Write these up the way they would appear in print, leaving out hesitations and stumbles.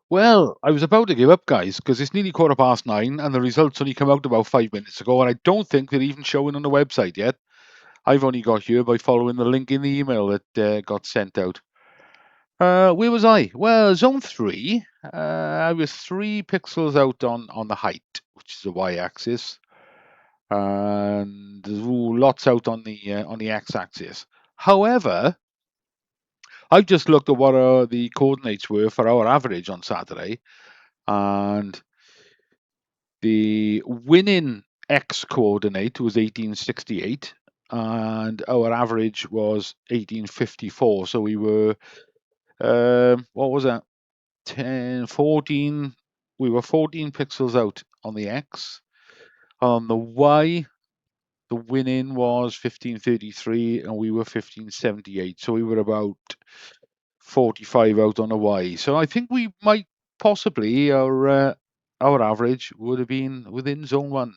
Well, I was about to give up, guys, because it's nearly 9:15, and the results only come out about 5 minutes ago, and I don't think they're even showing on the website yet. I've only got here by following the link in the email that got sent out. Where was I? Well, zone 3. I was 3 pixels out on the height, which is the y-axis, and lots out on the x-axis. However, I've just looked at what the coordinates were for our average on Saturday, and the winning x coordinate was 1868, and our average was 1854. So we were, what was that? 10, 14. We were 14 pixels out on the x. On the y, the winning was 1533, and we were 1578. So we were about 45 out on the y. So I think we might possibly our average would have been within zone 1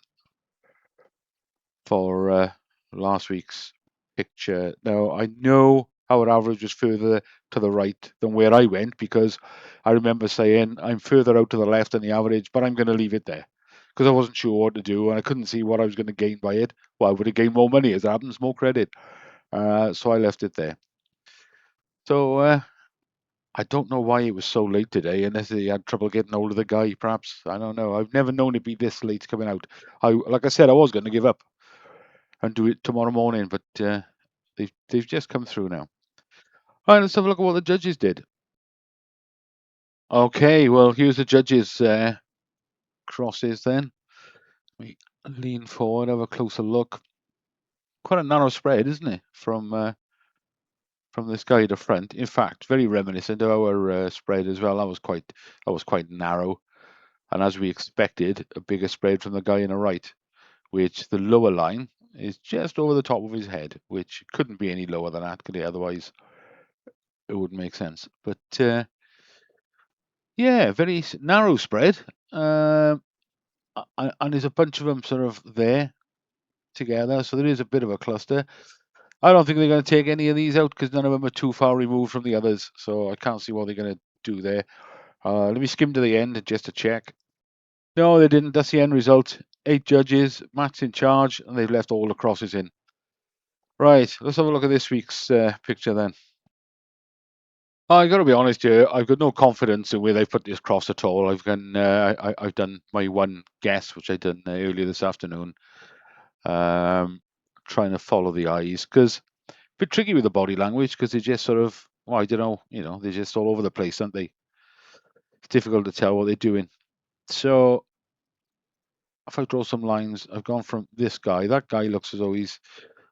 for last week's picture. Now, I know our average was further to the right than where I went, because I remember saying I'm further out to the left than the average, but I'm going to leave it there because I wasn't sure what to do and I couldn't see what I was going to gain by it. Well, I would have gained more money, as it happens, more credit. So I left it there. So I don't know why it was so late today, unless he had trouble getting hold of the guy, perhaps. I don't know. I've never known it be this late coming out. Like I said, I was going to give up and do it tomorrow morning, but they've just come through now. All right, let's have a look at what the judges did. Okay, well, here's the judges' crosses then. We lean forward, have a closer look. Quite a narrow spread, isn't it, from this guy at the front? In fact, very reminiscent of our spread as well. That was quite narrow, and as we expected, a bigger spread from the guy in the right, which the lower line is just over the top of his head, which couldn't be any lower than that, could it? Otherwise, it wouldn't make sense. But yeah, very narrow spread, and there's a bunch of them sort of there together, so there is a bit of a cluster. I don't think they're going to take any of these out because none of them are too far removed from the others, so I can't see what they're going to do there. Let me skim to the end just to check. No, they didn't. That's the end result. 8 judges, Matt's in charge, and they've left all the crosses in. Right, let's have a look at this week's picture then. I got to be honest here. I've got no confidence in where they put this cross at all. I've done my one guess, which I done earlier this afternoon, trying to follow the eyes, because a bit tricky with the body language, because they're just sort of, well, I don't know, they're just all over the place, aren't they? It's difficult to tell what they're doing. So if I draw some lines, I've gone from this guy. That guy looks as though he's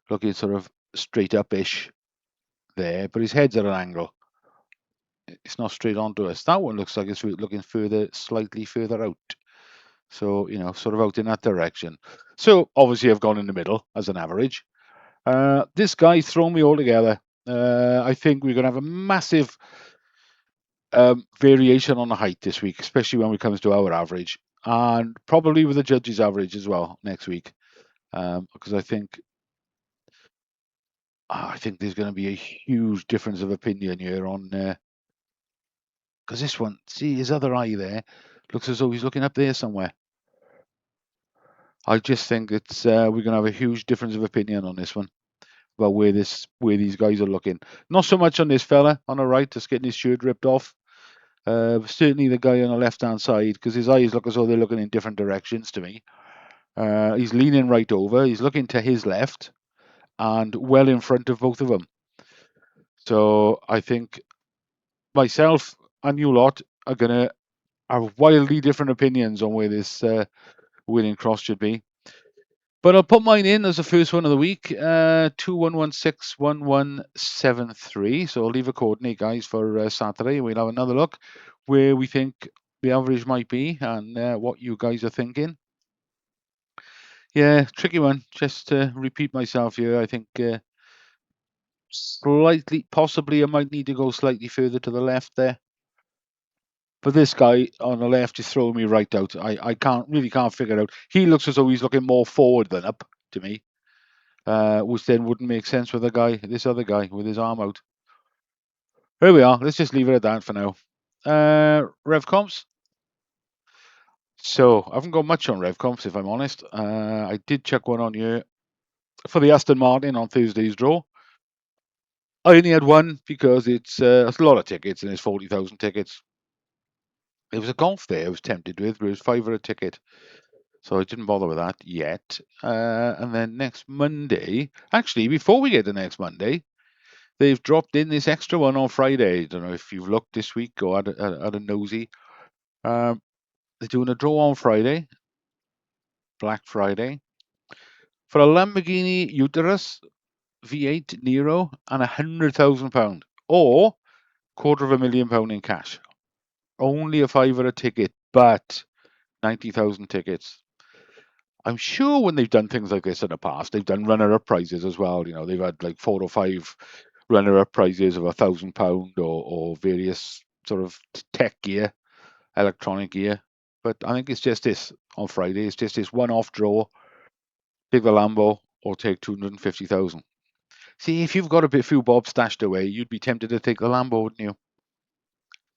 looking sort of straight up-ish there, but his head's at an angle. It's not straight onto us. That one looks like it's looking slightly further out. So, sort of out in that direction. So obviously I've gone in the middle as an average. This guy's thrown me all together. I think we're going to have a massive variation on the height this week, especially when it comes to our average, and probably with the judges' average as well next week, because I think there's going to be a huge difference of opinion here on, because this one, see his other eye there, looks as though he's looking up there somewhere. I just think it's we're going to have a huge difference of opinion on this one about where these guys are looking. Not so much on this fella on the right that's getting his shirt ripped off. Certainly the guy on the left-hand side, because his eyes look as though they're looking in different directions to me. He's leaning right over. He's looking to his left and well in front of both of them. So I think myself and you lot are going to have wildly different opinions on where this winning cross should be. But I'll put mine in as the first one of the week, 21161173. So I'll leave a coordinate, guys, for Saturday. We'll have another look where we think the average might be and what you guys are thinking. Yeah, tricky one. Just to repeat myself here, I think possibly I might need to go slightly further to the left there. But this guy on the left is throwing me right out. I can't figure out. He looks as though he's looking more forward than up to me. Which then wouldn't make sense with this other guy with his arm out. Here we are. Let's just leave it at that for now. Revcomps. So I haven't got much on Revcomps, if I'm honest. I did check one on you for the Aston Martin on Thursday's draw. I only had one because it's a lot of tickets and it's 40,000 tickets. There was a golf there I was tempted with, but it was £5 a ticket. So I didn't bother with that yet. And then next Monday, actually, before we get to next Monday, they've dropped in this extra one on Friday. I don't know if you've looked this week or had a nosy. They're doing a draw on Friday, Black Friday, for a Lamborghini Uterus V8 Nero and £100,000, or £250,000 in cash. Only a £5 a ticket, but 90,000 tickets. I'm sure when they've done things like this in the past, they've done runner-up prizes as well. You know, they've had like 4 or 5 runner-up prizes of £1,000 or various sort of tech gear, electronic gear. But I think it's just this on Friday. It's just this one-off draw. Take the Lambo or take 250,000. See, if you've got a few bob stashed away, you'd be tempted to take the Lambo, wouldn't you?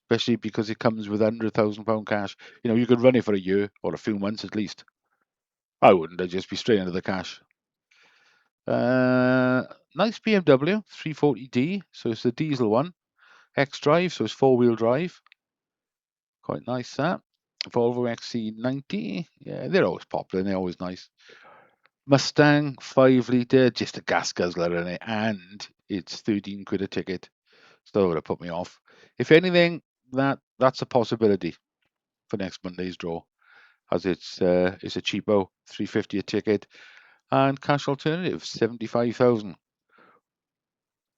Especially because it comes with £100,000 cash. You know, you could run it for a year or a few months at least. I wouldn't. I'd just be straight into the cash. Nice BMW 340D. So it's the diesel one. X-Drive, so it's 4-wheel drive. Quite nice, that. Volvo XC90. Yeah, they're always popular and they're always nice. Mustang 5-litre, just a gas guzzler in it, and it's 13 quid a ticket. So that would have put me off. If anything, that's a possibility for next Monday's draw, as it's a cheapo, 350 a ticket, and cash alternative 75,000.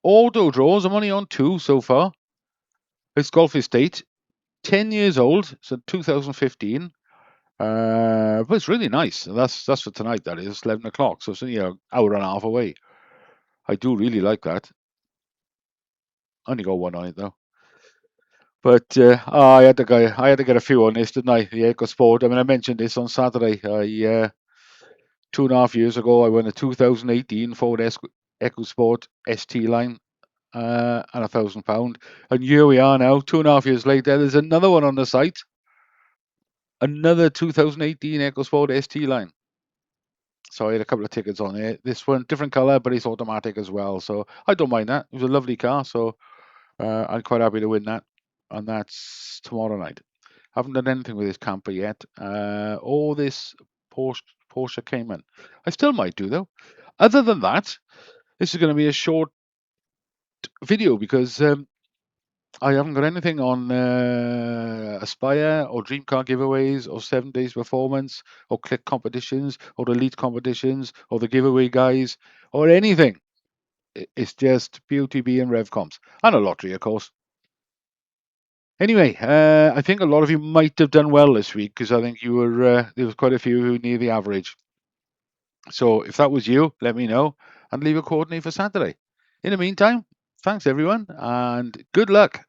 Auto draws. I'm only on 2 so far. It's Golf Estate, 10 years old, so 2015. But it's really nice. That's for tonight. That is 11 o'clock, so it's only an hour and a half away. I do really like that. Only got one on it though. But I had to get a few on this, didn't I? The EcoSport. I mean, I mentioned this on Saturday. 2.5 years ago, I won a 2018 Ford EcoSport ST line and £1,000. And here we are now, 2.5 years later. There's another one on the site. Another 2018 EcoSport ST line. So I had a couple of tickets on it. This one, different color, but it's automatic as well. So I don't mind that. It was a lovely car. So I'm quite happy to win that. And that's tomorrow night. Haven't done anything with this camper yet. Or this Porsche Cayman. I still might do, though. Other than that, this is going to be a short video because I haven't got anything on Aspire or Dream Car giveaways or 7 days performance or click competitions or elite competitions or the giveaway guys or anything. It's just BOTB and Revcomps and a lottery, of course. Anyway, I think a lot of you might have done well this week because I think you were there was quite a few who near the average. So if that was you, let me know and leave a coordinate for Saturday. In the meantime, thanks everyone and good luck.